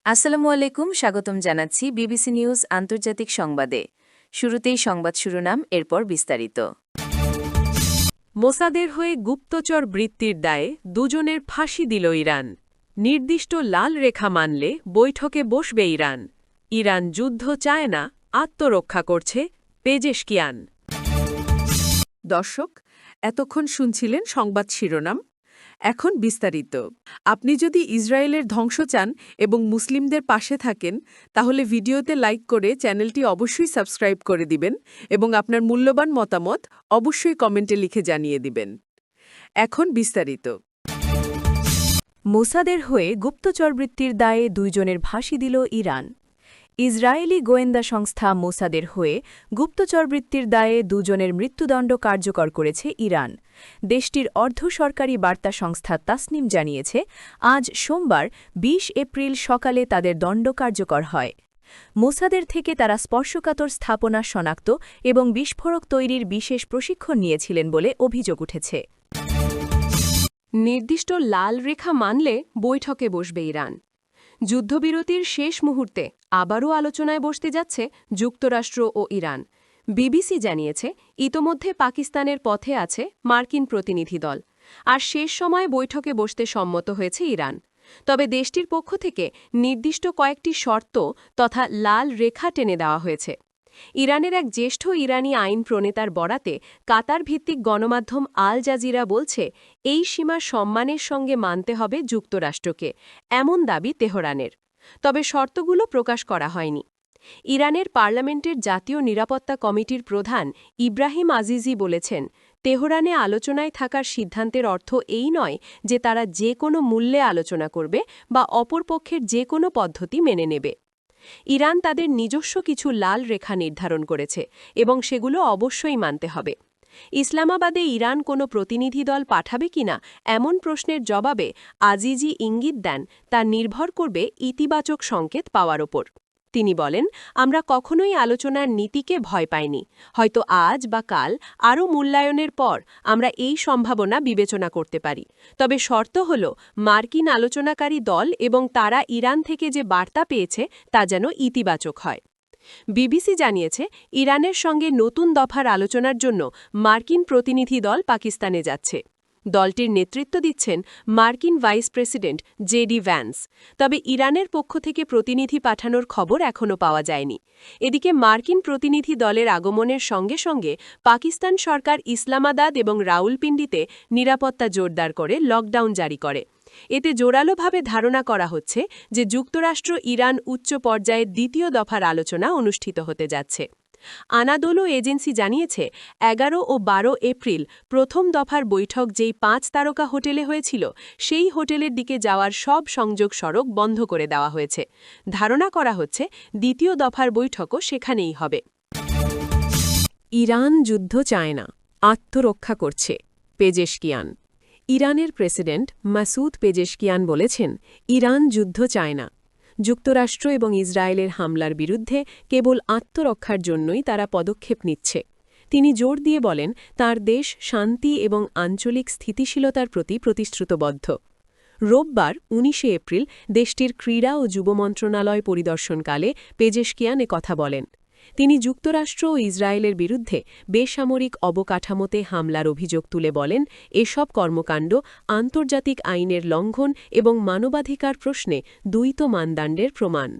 আসসালামু আলাইকুম, স্বাগতম জানাচ্ছি বিবিসি নিউজ আন্তর্জাতিক সংবাদে। শুরুতেই সংবাদ শিরোনাম, এরপর বিস্তারিত। মোসাদের হয়ে গুপ্তচর বৃত্তির দায়ে দুজনের ফাঁসি দিল ইরান। নির্দিষ্ট লাল রেখা মানলে বৈঠকে বসবে ইরান। ইরান যুদ্ধ চায় না, আত্মরক্ষা করছে পেজেশকিয়ান। দর্শক, এতক্ষণ শুনছিলেন সংবাদ শিরোনাম। এখন বিস্তারিত। আপনি যদি ইসরায়েলের ধ্বংস চান এবং মুসলিমদের পাশে থাকেন, তাহলে ভিডিওতে লাইক করে চ্যানেলটি অবশ্যই সাবস্ক্রাইব করে দিবেন এবং আপনার মূল্যবান মতামত অবশ্যই কমেন্টে লিখে জানিয়ে দিবেন। এখন বিস্তারিত। মোসাদের হয়ে গুপ্তচরবৃত্তির দায়ে দুইজনের ফাঁসি দিল ইরান। ইসরায়েলি গোয়েন্দা সংস্থা মোসাদের হয়ে গুপ্তচরবৃত্তির দায়ে দুজনের মৃত্যুদণ্ড কার্যকর করেছে ইরান। দেশটির অর্ধসরকারি বার্তা সংস্থা তাসনিম জানিয়েছে, আজ সোমবার ২০ এপ্রিল সকালে তাদের দণ্ড কার্যকর হয়। মোসাদের থেকে তারা স্পর্শকাতর স্থাপনা শনাক্ত এবং বিস্ফোরক তৈরির বিশেষ প্রশিক্ষণ নিয়েছিলেন বলে অভিযোগ উঠেছে। নির্দিষ্ট লাল রেখা মানলে বৈঠকে বসবে ইরান। যুদ্ধবিরতির শেষ মুহূর্তে আবারও আলোচনায় বসতে যাচ্ছে যুক্তরাষ্ট্র ও ইরান। বিবিসি জানিয়েছে, ইতোমধ্যে পাকিস্তানের পথে আছে মার্কিন প্রতিনিধি দল, আর শেষ সময়ে বৈঠকে বসতে সম্মত হয়েছে ইরান। তবে দেশটির পক্ষ থেকে নির্দিষ্ট কয়েকটি শর্ত তথা লাল রেখা টেনে দেওয়া হয়েছে। ইরানের এক জ্যেষ্ঠ ইরানি আইন প্রণেতার বরাতে কাতার ভিত্তিক গণমাধ্যম আল জাজিরা বলছে, এই সীমা সম্মানের সঙ্গে মানতে হবে যুক্তরাষ্ট্রকে, এমন দাবি তেহরানের। তবে শর্তগুলো প্রকাশ করা হয়নি। ইরানের পার্লামেন্টের জাতীয় নিরাপত্তা কমিটির প্রধান ইব্রাহিম আজিজি বলেছেন, তেহরানে আলোচনায় থাকার সিদ্ধান্তের অর্থ এই নয় যে তারা যে কোনো মূল্যে আলোচনা করবে বা অপরপক্ষের যে কোনো পদ্ধতি মেনে নেবে। ইরান তাদের নিজস্ব কিছু লাল রেখা নির্ধারণ করেছে এবং সেগুলো অবশ্যই মানতে হবে। ইসলামাবাদে ইরান কোনো প্রতিনিধি দল পাঠাবে কিনা এমন প্রশ্নের জবাবে আজিজি ইঙ্গিত দেন, তা নির্ভর করবে ইতিবাচক সংকেত পাওয়ার ওপর। তিনি বলেন, আমরা কখনোই আলোচনার নীতিকে ভয় পাইনি। হয়তো আজ বা কাল আরও মূল্যায়নের পর আমরা এই সম্ভাবনা বিবেচনা করতে পারি। তবে শর্ত হল, মার্কিন আলোচনাকারী দল এবং তারা ইরান থেকে যে বার্তা পেয়েছে তা যেন ইতিবাচক হয়। বিবিসি জানিয়েছে, ইরানের সঙ্গে নতুন দফার আলোচনার জন্য মার্কিন প্রতিনিধি দল পাকিস্তানে যাচ্ছে। দলটির নেতৃত্ব দিচ্ছেন মার্কিন ভাইস প্রেসিডেন্ট জেডি ভ্যান্স। তবে ইরানের পক্ষ থেকে প্রতিনিধি পাঠানোর খবর এখনও পাওয়া যায়নি। এদিকে মার্কিন প্রতিনিধি দলের আগমনের সঙ্গে সঙ্গে পাকিস্তান সরকার ইসলামাবাদ এবং রাউলপিন্ডিতে নিরাপত্তা জোরদার করে লকডাউন জারি করে। এতে জোরালোভাবে ধারণা করা হচ্ছে যে যুক্তরাষ্ট্র ইরান উচ্চ পর্যায়ের দ্বিতীয় দফার আলোচনা অনুষ্ঠিত হতে যাচ্ছে। আনাদোলো এজেন্সি জানিয়েছে, ১১ ও ১২ এপ্রিল প্রথম দফার বৈঠক যেই ৫ তারকা হোটেলে হয়েছিল, সেই হোটেলের দিকে যাওয়ার সব সংযোগ সড়ক বন্ধ করে দেওয়া হয়েছে। ধারণা করা হচ্ছে দ্বিতীয় দফার বৈঠকও সেখানেই হবে। ইরান যুদ্ধ চায় না, আত্মরক্ষা করছে পেজেশকিয়ান। ইরানের প্রেসিডেন্ট মাসুদ পেজেশকিয়ান বলেছেন, ইরান যুদ্ধ চায় না। যুক্তরাষ্ট্র এবং ইসরায়েলের হামলার বিরুদ্ধে কেবল আত্মরক্ষার জন্যই তারা পদক্ষেপ নিচ্ছে। তিনি জোর দিয়ে বলেন, তার দেশ শান্তি এবং আঞ্চলিক স্থিতিশীলতার প্রতি প্রতিশ্রুতবদ্ধ। রোববার ১৯ এপ্রিল দেশটির ক্রীড়া ও যুব মন্ত্রণালয় পরিদর্শনকালে পেজেশকিয়ান কথা বলেন। তিনি যুক্তরাষ্ট্র ও ইসরায়েলের বিরুদ্ধে বেসামরিক অবকাঠামোতে হামলার অভিযোগ তুলে বলেন, এসব কর্মকাণ্ড আন্তর্জাতিক আইনের লঙ্ঘন এবং মানবাধিকার প্রশ্নে দ্বৈত মানদণ্ডের প্রমাণ।